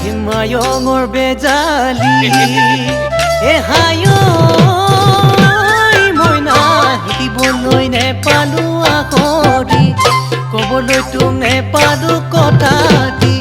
হিমায়ঙৰ বেজালি হায় মইনা শিকিবলৈ নেপালো আখৰি ক'বলৈ তোক নেপালো কথা দি